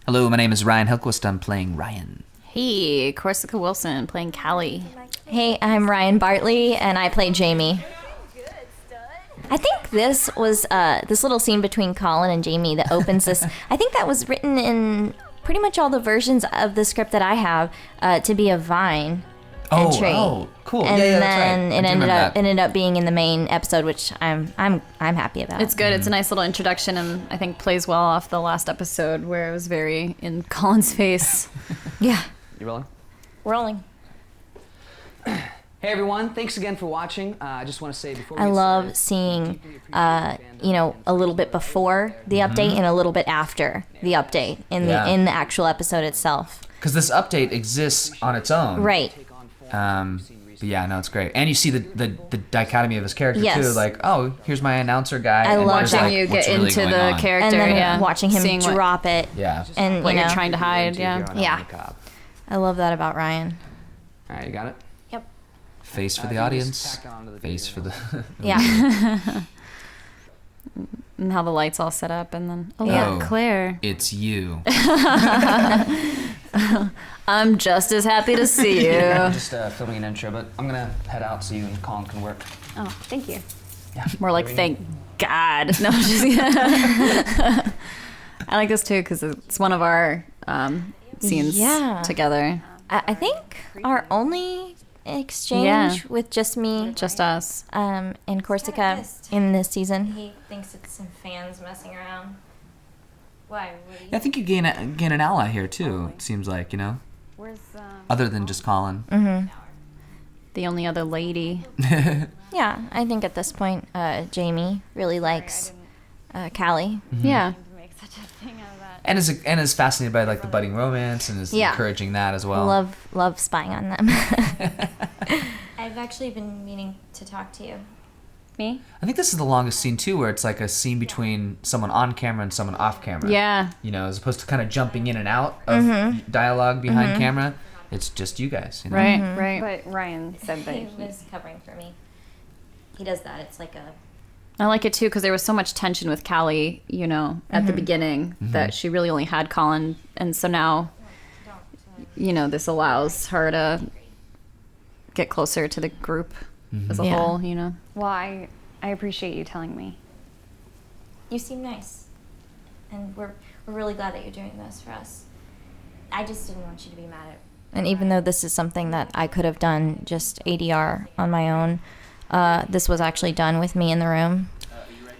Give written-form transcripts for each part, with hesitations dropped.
Hello, my name is Ryan Helquist. I'm playing Ryan. Hey, Corsica Wilson playing Callie. Hey, I'm Ryan Bartley, and I play Jamie. I think this was this little scene between Colin and Jamie that opens this. I think that was written in pretty much all the versions of the script that I have to be a Vine entry. Oh, cool. And yeah, then that's right. it ended up being in the main episode, which I'm happy about. It's good. It's a nice little introduction, and I think plays well off the last episode where it was very in Colin's face. Yeah. You rolling? Rolling. Hey everyone, thanks again for watching. I just want to say before we I get love started, seeing, a little bit before the update and a little bit after the update in the actual episode itself. Because this update exists on its own. Right. But yeah, no, it's great. And you see the dichotomy of his character Yes. too. Like, oh, here's my announcer guy. I and love there's, Watching like, you what's get really into going the on. character, And then watching him Seeing drop it. Yeah. And what you you're know, trying to hide, yeah. Yeah. Macabre. I love that about Ryan. All right, you got it? Yep. Face for the You can just audience. tack it onto the Face for video. the. Yeah. And how the lights all set up, and then Yeah. Claire. It's you. I'm just as happy to see you. I'm just filming an intro, but I'm gonna head out so you and Colin can work. Oh, thank you. Yeah. More like thank God. No, I'm just I like this too because it's one of our scenes Yeah. together. I think our only exchange with just me Just us. in Corsica in this season. He thinks it's some fans messing around. Why? I think you gain an ally here too. It seems like, you know, Where's other than just Colin. the only other lady? Yeah, I think at this point, Jamie really likes Callie. Yeah. And is fascinated by like the budding romance and is Yeah. encouraging that as well. Love spying on them. I've actually been meaning to talk to you. Me? I think this is the longest scene too, where it's like a scene between someone on camera and someone off camera. Yeah. You know, as opposed to kind of jumping in and out of dialogue behind camera. It's just you guys. You know? Right. Right. But Ryan said that He was covering for me. He does that. It's like a... I like it too because there was so much tension with Callie, you know, at the beginning that she really only had Colin, and so now, you know, this allows her to get closer to the group as a Yeah. whole, you know. well, I appreciate you telling me. You seem nice. And we're really glad that you're doing this for us. I just didn't want you to be mad at... And even though this is something that I could have done just ADR on my own, this was actually done with me in the room.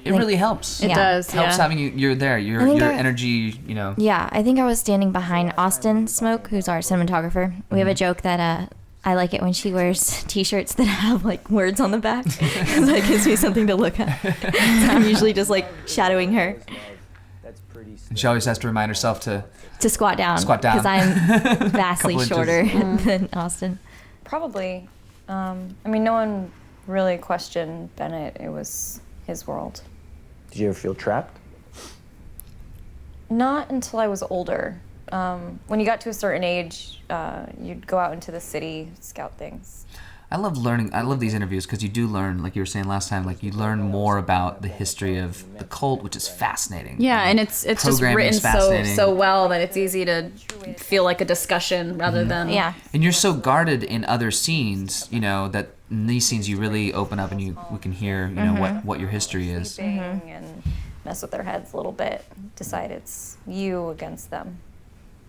It really helps. It Yeah. does. Helps Yeah. having you're there. Your think energy, you know. Yeah, I think I was standing behind Austin Smoke, who's our cinematographer. We have a joke that I like it when she wears T-shirts that have like words on the back, because that gives me something to look at. So I'm usually just like shadowing her And she always has to remind herself to. to squat down. Squat down. because I'm vastly Couple inches. shorter than Austin. Probably. I mean, no one really questioned Bennett. It was his world. Did you ever feel trapped? Not until I was older. When you got to a certain age, you'd go out into the city, scout things. I love learning. I love these interviews because you do learn, like you were saying last time, like you learn more about the history of the cult, which is fascinating. Yeah, and it's just Programming written is fascinating. so well that it's easy to feel like a discussion rather than Yeah. And you're so guarded in other scenes, you know, that in these scenes you really open up and we can hear, you know, what your history is. And mess with their heads a little bit. Decide it's you against them.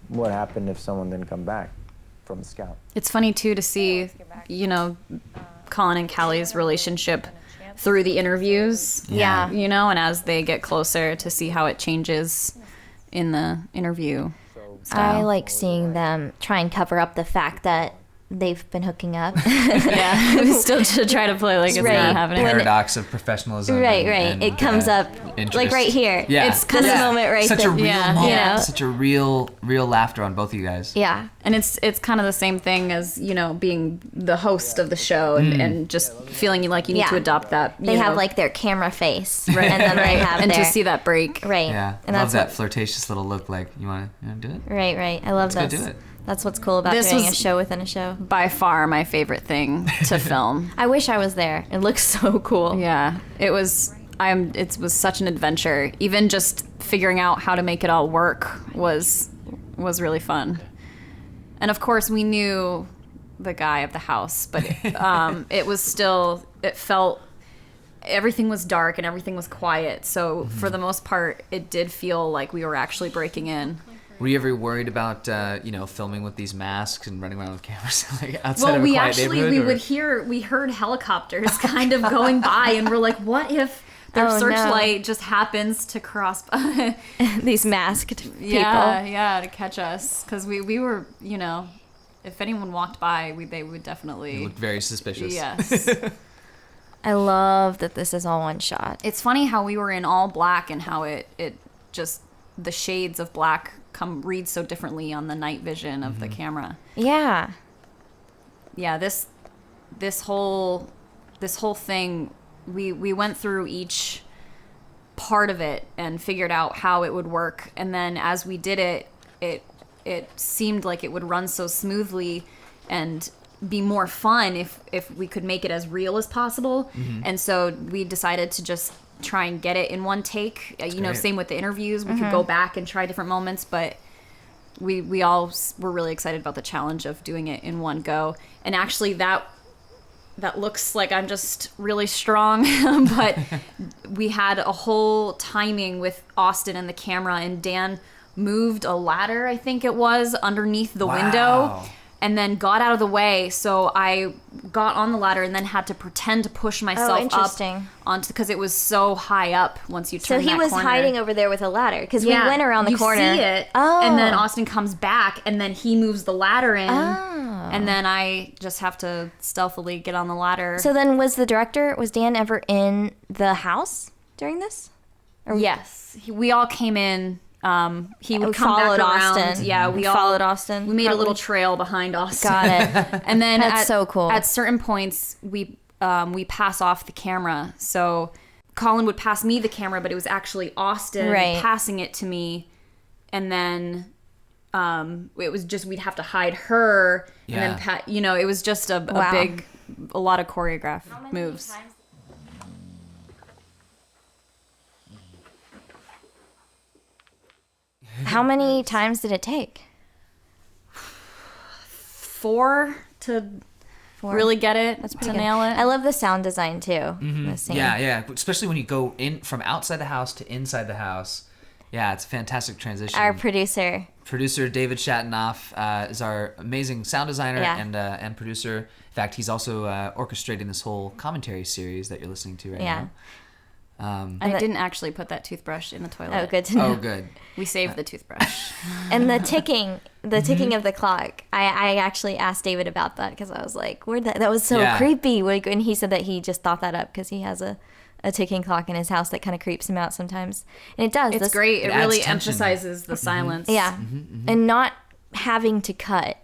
What happened if someone didn't come back from the scout? It's funny too to see, you know, Colin and Callie's relationship through the interviews. Yeah. You know, and as they get closer to see how it changes in the interview. I like seeing them try and cover up the fact that they've been hooking up. Yeah, we still should try to play like it's Right. not happening. Paradox of professionalism. Right, and- right. and, It comes up interest. like right here. Yeah. It's this moment right Such there. a real Yeah. moment. You know? Such a real laughter on both of you guys. Yeah. And it's kind of the same thing as, you know, being the host of the show and just feeling like you need Yeah. to adopt that. They you have know, like their camera face, right? And then they have and their, to see that break. right. Yeah. And I love that's that what, flirtatious little look. Like, you want to do it? right, right. I love Let's this. go do it. That's what's cool about This doing a was- show within a show. By far my favorite thing to film. I wish I was there. It looks so cool. Yeah, it was. It was such an adventure. Even just figuring out how to make it all work was was really fun. And of course, we knew the guy of the house, but it was still, it felt, everything was dark and everything was quiet. So for the most part, it did feel like we were actually breaking in. Were you ever worried about, filming with these masks and running around with cameras like outside Well, of a we quiet actually, neighborhood? we heard helicopters kind of going by, and we're like, what if their searchlight just happens to cross by? These masked people. Yeah, to catch us. Because we were, if anyone walked by, they would definitely... It looked very suspicious. Yes. I love that this is all one shot. It's funny how we were in all black and how it just, the shades of black read so differently on the night vision of the camera. Yeah. Yeah, this whole thing, we went through each part of it and figured out how it would work, and then as we did it seemed like it would run so smoothly and be more fun if we could make it as real as possible. And so we decided to just try and get it in one take. Same with the interviews. We could go back and try different moments, but we all were really excited about the challenge of doing it in one go. And actually that looks like I'm just really strong, but we had a whole timing with Austin and the camera, and Dan moved a ladder, I think it was, underneath the window, and then got out of the way. So I got on the ladder and then had to pretend to push myself up onto, because it was so high up once you turn that corner. So he was hiding over there with a ladder, because we went around the corner. You see it, and then Austin comes back, and then he moves the ladder in, and then I just have to stealthily get on the ladder. So then was Dan ever in the house during this? Yes. We all came in. He would come followed back around. Austin. Yeah, we all followed Austin. We made a little trail behind Austin. Got it. And then That's so cool. At certain points, we pass off the camera. So Colin would pass me the camera, but it was actually Austin passing it to me. And then it was just, we'd have to hide her. And then it was just a lot of choreographed moves. How many times did it take? 4 to really get it, to nail it. I love the sound design too. Yeah, especially when you go in from outside the house to inside the house. Yeah, it's a fantastic transition. Our producer David Shatanoff is our amazing sound designer and producer. In fact, he's also orchestrating this whole commentary series that you're listening to right now. I didn't actually put that toothbrush in the toilet. Oh, good to know. Oh, good. We saved the toothbrush. And the ticking of the clock. I actually asked David about that, because I was like, that was so creepy. And he said that he just thought that up because he has a ticking clock in his house that kind of creeps him out sometimes. And it does. It's great. It really emphasizes the silence. Yeah. And not having to cut,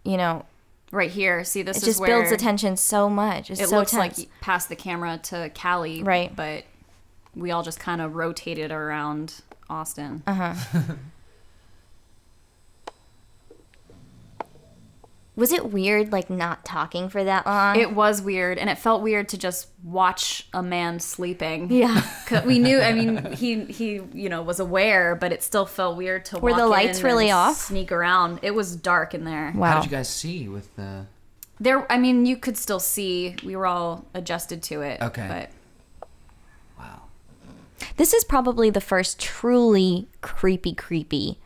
right here. See, this it is just where builds the tension so much. It's it so looks tense. like past the camera to Callie, right? But we all just kind of rotated around Austin. Was it weird, like, not talking for that long? It was weird, and it felt weird to just watch a man sleeping. Yeah. 'Cause we knew, I mean, he was aware, but it still felt weird to Were the lights really off? Sneak around. It was dark in there. Wow. How did you guys see with the... You could still see. We were all adjusted to it. Okay. But Wow. This is probably the first truly creepy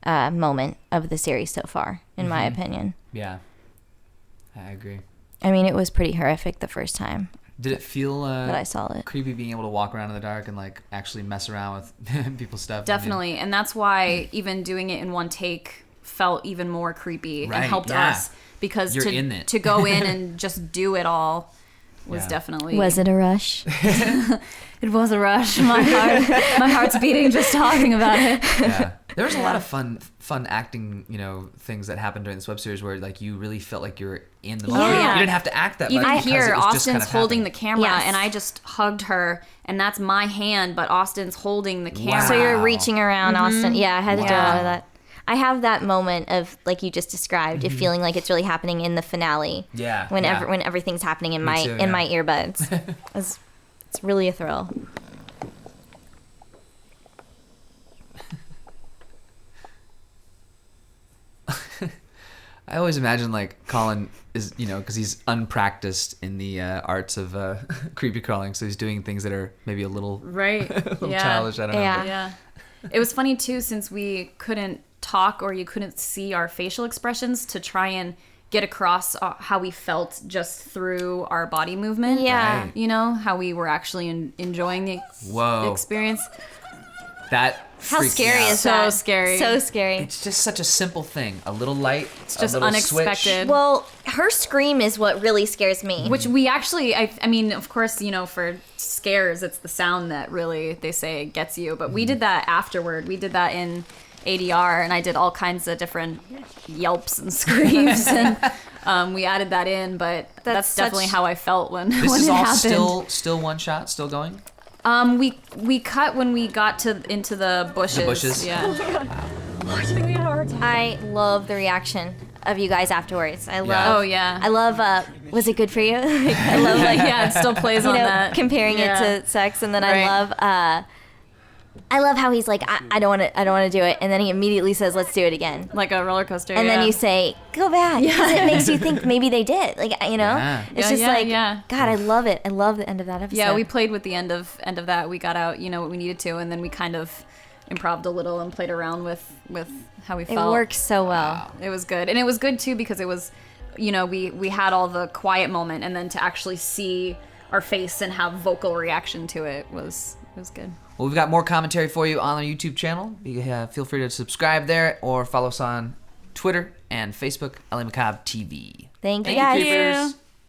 moment of the series so far, in my opinion. Yeah, I agree. I mean, it was pretty horrific the first time Did it feel that I saw it. creepy being able to walk around in the dark and like actually mess around with people's stuff? definitely, and that's why even doing it in one take felt even more creepy and helped us, because You're in it. to go in and just do it all was definitely... Was it a rush? It was a rush. My heart's beating just talking about it. Yeah. There was a lot of fun acting, things that happened during this web series where like you really felt like you were in the movie. Yeah. You didn't have to act that Even much. here, It was just Austin's kind of holding the happening. camera, Yes. and I just hugged her, and that's my hand, but Austin's holding the camera. Wow. So you're reaching around Austin. Yeah, I had to do a lot Yeah. of that. I have that moment of, like you just described, of feeling like it's really happening in the finale. Yeah. When yeah. when everything's happening in Me my too, in yeah. my earbuds. It's really a thrill. I always imagine like Colin is, because he's unpracticed in the arts of creepy crawling, so he's doing things that are maybe a little right, a little childish. I don't know. Yeah. It was funny too, since we couldn't talk or you couldn't see our facial expressions, to try and get across how we felt just through our body movement. Yeah. Right. How we were actually enjoying the experience. That How scary is so that? Scary. So scary. It's just such a simple thing. A little light. It's just a little unexpected. Switch. Well, her scream is what really scares me. Which we actually, I mean, of course, for scares, it's the sound that really, they say, gets you. But we did that afterward. We did that in ADR, and I did all kinds of different yelps and screams, and we added that in. But that's definitely how I felt when This when is it all happened. still one shot, still going. We cut when we got into the bushes. The bushes? Yeah. I love the reaction of you guys afterwards. I love. Oh yeah. I love. Was it good for you? I love it still plays on that. comparing it to sex, and then I love how he's like, I don't want to do it, and then he immediately says, let's do it again. Like a roller coaster. And then you say, go back, because it makes you think maybe they did. Like, it's just God, I love it. I love the end of that episode. Yeah, we played with the end of that. We got out, what we needed to, and then we kind of improv'd a little and played around with how we felt. It works so well. It was good. And it was good too because it was, we had all the quiet moment, and then to actually see our face and have vocal reaction to it was good. Well, we've got more commentary for you on our YouTube channel. Feel free to subscribe there or follow us on Twitter and Facebook, LA Macabre TV. Thank you guys. Creepers.